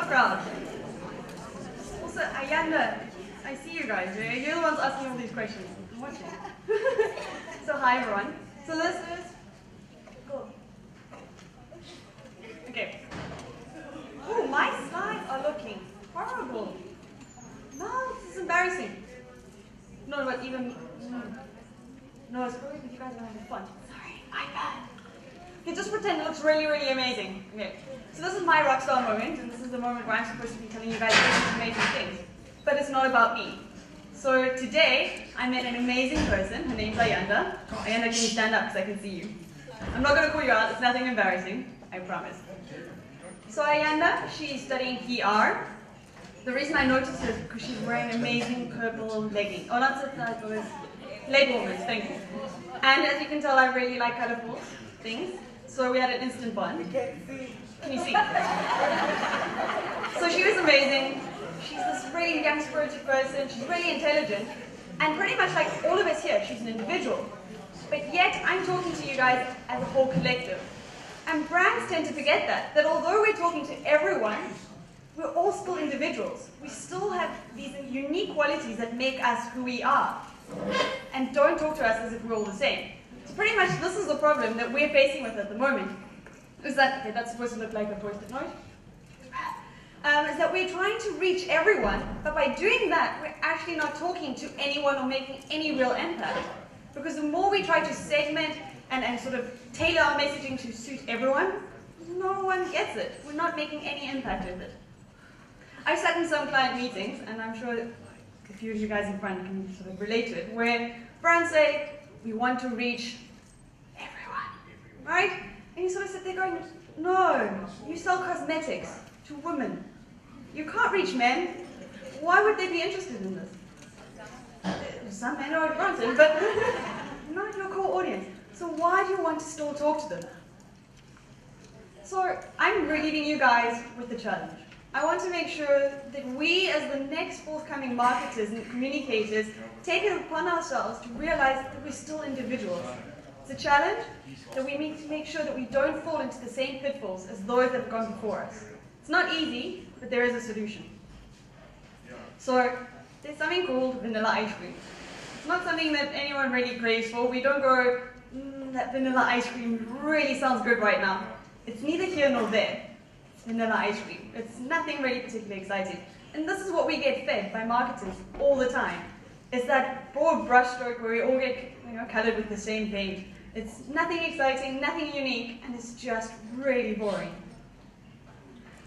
crowd. Also, Ayanda, I see you guys. You're the ones asking all these questions. I'm watching. So hi everyone. So this is cool. Okay. Oh, my slides are looking horrible. No, this is embarrassing. No, but even no, it's probably because you guys are having fun. Sorry, iPad. Okay, just pretend it looks really, really amazing. Okay. So this is my rockstar moment, and this is the moment where I'm supposed to be telling you guys these amazing things. But it's not about me. So today, I met an amazing person. Her name's Ayanda. Ayanda, can you stand up because I can see you? I'm not going to call you out. It's nothing embarrassing. I promise. So Ayanda, she's studying PR. The reason I noticed her is because she's wearing amazing purple leggings. Oh, not that was leg warmers, thank you. And as you can tell, I really like colorful things. So we had an instant bond. Can you see? So she was amazing. She's this really young spirited person. She's really intelligent. And pretty much like all of us here, she's an individual. But yet, I'm talking to you guys as a whole collective. And brands tend to forget that although we're talking to everyone, we're all still individuals. We still have these unique qualities that make us who we are. And don't talk to us as if we're all the same. So pretty much this is the problem that we're facing with at the moment. Is that, okay, that's supposed to look like a post-it note. Is that we're trying to reach everyone, but by doing that, we're actually not talking to anyone or making any real impact. Because the more we try to segment and sort of tailor our messaging to suit everyone, no one gets it. We're not making any impact with it. I've sat in some client meetings, and I'm sure a few of you guys in front can sort of relate to it, where brands say, we want to reach everyone, right? And you sort of sit there going, no, you sell cosmetics to women. You can't reach men. Why would they be interested in this? Some men are granted, but not your core audience. So why do you want to still talk to them? So I'm leaving you guys with the challenge. I want to make sure that we, as the next forthcoming marketers and communicators, take it upon ourselves to realize that we're still individuals. It's a challenge that we need to make sure that we don't fall into the same pitfalls as those that have gone before us. It's not easy, but there is a solution. So there's something called vanilla ice cream. It's not something that anyone really craves for. We don't go, that vanilla ice cream really sounds good right now. It's neither here nor there. It's vanilla ice cream. It's nothing really particularly exciting. And this is what we get fed by marketers all the time. It's that broad brushstroke where we all get colored with the same paint. It's nothing exciting, nothing unique, and it's just really boring.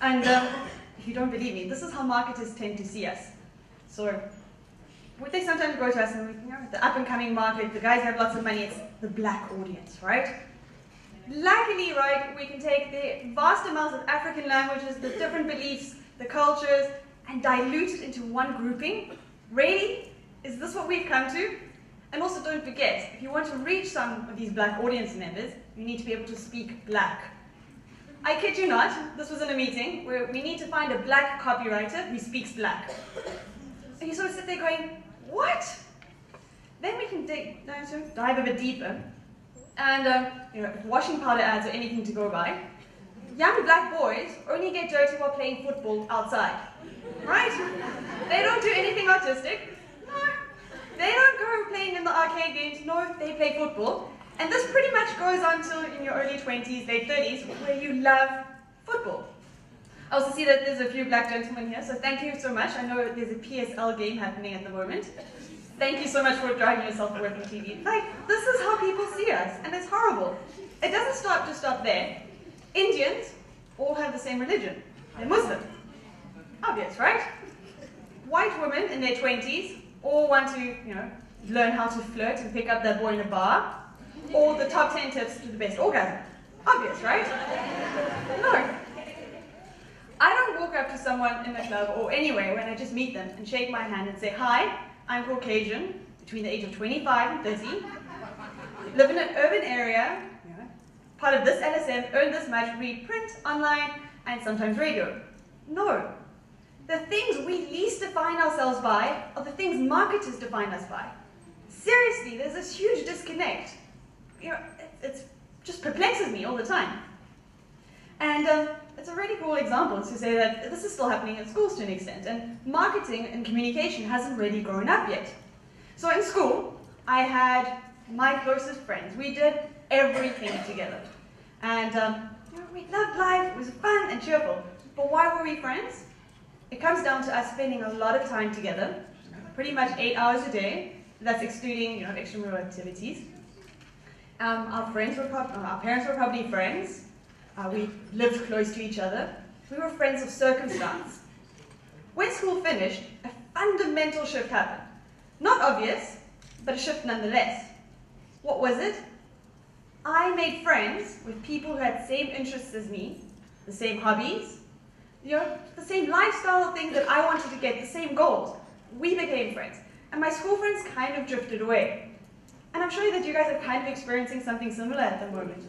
And if you don't believe me, this is how marketers tend to see us. So would they sometimes go to us and the up-and-coming market, the guys who have lots of money, it's the black audience, right? Luckily, right, we can take the vast amounts of African languages, the different beliefs, the cultures, and dilute it into one grouping. Really? Is this what we've come to? And also don't forget, if you want to reach some of these black audience members, you need to be able to speak black. I kid you not, this was in a meeting where we need to find a black copywriter who speaks black. And you sort of sit there going, what? Then we can dive a bit deeper. And if washing powder ads are anything to go by, young black boys only get dirty while playing football outside. Right? They don't do anything artistic. No. They don't go playing in the arcade games. No, they play football. And this pretty much goes on till in your early 20s, late 30s, where you love football. I also see that there's a few black gentlemen here, so thank you so much. I know there's a PSL game happening at the moment. Thank you so much for driving yourself to work on TV. Like, this is how people see us, and it's horrible. It doesn't stop there. Indians all have the same religion. They're Muslim. Obvious, right? White women in their 20s all want to, learn how to flirt and pick up that boy in a bar. Or the top 10 tips to the best orgasm. Obvious, right? No. I don't walk up to someone in a club or anywhere when I just meet them and shake my hand and say, hi, I'm Caucasian, between the age of 25 and 30, live in an urban area, part of this LSM, earn this much, read print, online, and sometimes radio. No. The things we least define ourselves by are the things marketers define us by. Seriously, there's this huge disconnect. It just perplexes me all the time. And it's a really cool example to say that this is still happening in schools to an extent, and marketing and communication hasn't really grown up yet. So in school, I had my closest friends. We did everything together. And we loved life, it was fun and cheerful. But why were we friends? It comes down to us spending a lot of time together, pretty much 8 hours a day. That's excluding extramural activities. Our parents were probably friends. We lived close to each other. We were friends of circumstance. When school finished, a fundamental shift happened. Not obvious, but a shift nonetheless. What was it? I made friends with people who had the same interests as me, the same hobbies, the same lifestyle things that I wanted to get, the same goals. We became friends. And my school friends kind of drifted away. And I'm sure that you guys are kind of experiencing something similar at the moment.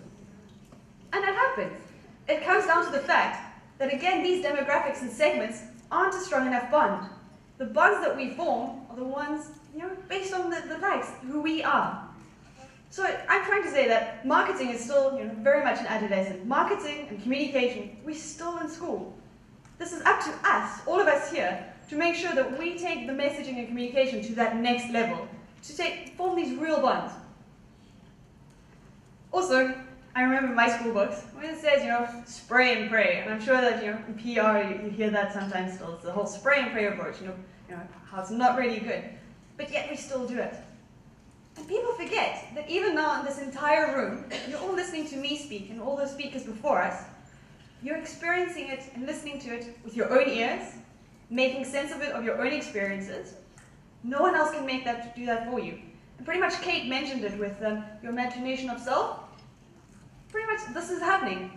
And that happens. It comes down to the fact that, again, these demographics and segments aren't a strong enough bond. The bonds that we form are the ones, based on the likes, who we are. So I'm trying to say that marketing is still, very much an adolescent. Marketing and communication, we're still in school. This is up to us, all of us here, to make sure that we take the messaging and communication to that next level, to form these real bonds. Also, I remember my school books, when it says, spray and pray, and I'm sure that, in PR you hear that sometimes still. It's the whole spray and pray approach, how it's not really good. But yet we still do it. And people forget that even now in this entire room, you're all listening to me speak and all the speakers before us. You're experiencing it and listening to it with your own ears, making sense of it of your own experiences. No one else can do that for you. And pretty much Kate mentioned it with your imagination of self. Pretty much this is happening.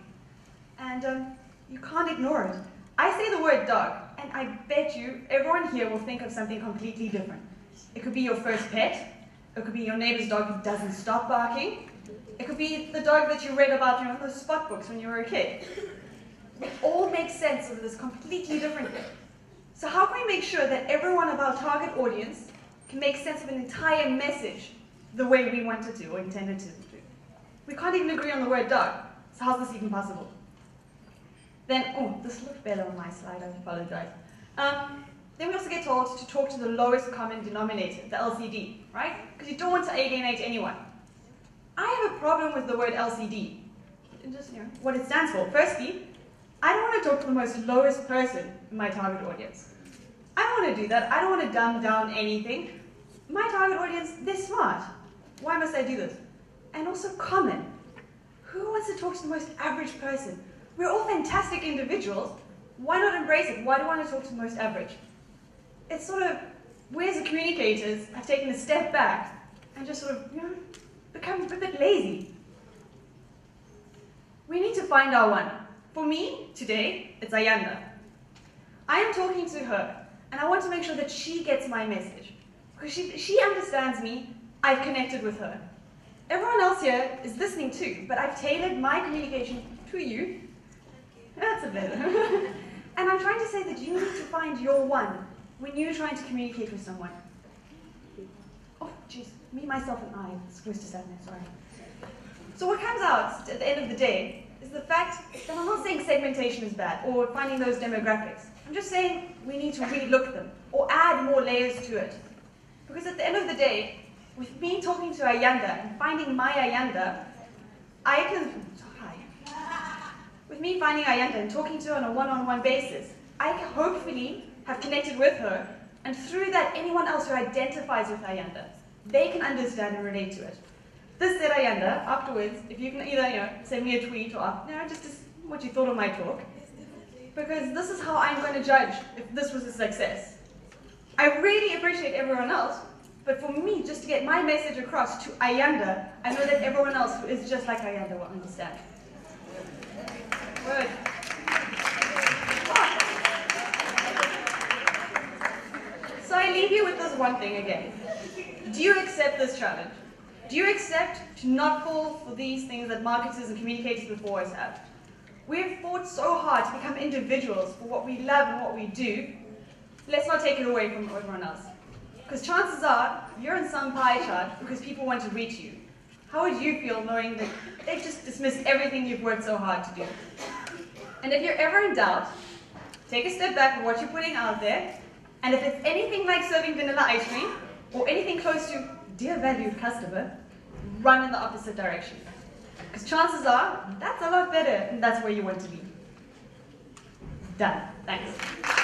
And you can't ignore it. I say the word dog, and I bet you everyone here will think of something completely different. It could be your first pet. It could be your neighbor's dog who doesn't stop barking. It could be the dog that you read about in those spot books when you were a kid. It all makes sense of this completely different thing. So how can we make sure that everyone of our target audience can make sense of an entire message the way we wanted to or intended to do? We can't even agree on the word dog. So how's this even possible? Then, this looked better on my slide, I apologize. Then we also get told to talk to the lowest common denominator, the LCD, right? Because you don't want to alienate anyone. I have a problem with the word LCD. Just, what it stands for. Firstly, I don't want to talk to the most lowest person in my target audience. I don't want to do that. I don't want to dumb down anything. My target audience, they're smart. Why must I do this? And also common. Who wants to talk to the most average person? We're all fantastic individuals. Why not embrace it? Why do I want to talk to the most average? It's sort of, we as the communicators have taken a step back and just sort of, become a bit lazy. We need to find our one. For me, today, it's Ayanda. I am talking to her, and I want to make sure that she gets my message. Because she understands me, I've connected with her. Everyone else here is listening too, but I've tailored my communication to you. That's a better. And I'm trying to say that you need to find your one when you're trying to communicate with someone. Oh, jeez, me, myself, and I. It's supposed to stand there, sorry. So what comes out at the end of the day is the fact that I'm not saying segmentation is bad or finding those demographics. I'm just saying we need to relook them or add more layers to it. Because at the end of the day, with me talking to Ayanda and finding my Ayanda, with me finding Ayanda and talking to her on a one-on-one basis, I can hopefully have connected with her, and through that, anyone else who identifies with Ayanda, they can understand and relate to it. This said, Ayanda, afterwards, if you can either send me a tweet or just what you thought of my talk, because this is how I'm going to judge if this was a success. I really appreciate everyone else, but for me, just to get my message across to Ayanda, I know that everyone else who is just like Ayanda will understand. Good. So I leave you with this one thing again. Do you accept this challenge? Do you accept to not fall for these things that marketers and communicators before us have? We have fought so hard to become individuals for what we love and what we do. Let's not take it away from everyone else. Because chances are, you're in some pie chart because people want to reach you. How would you feel knowing that they've just dismissed everything you've worked so hard to do? And if you're ever in doubt, take a step back from what you're putting out there, and if it's anything like serving vanilla ice cream, or anything close to dear valued customer, run in the opposite direction. Because chances are, that's a lot better, and that's where you want to be. Done. Thanks.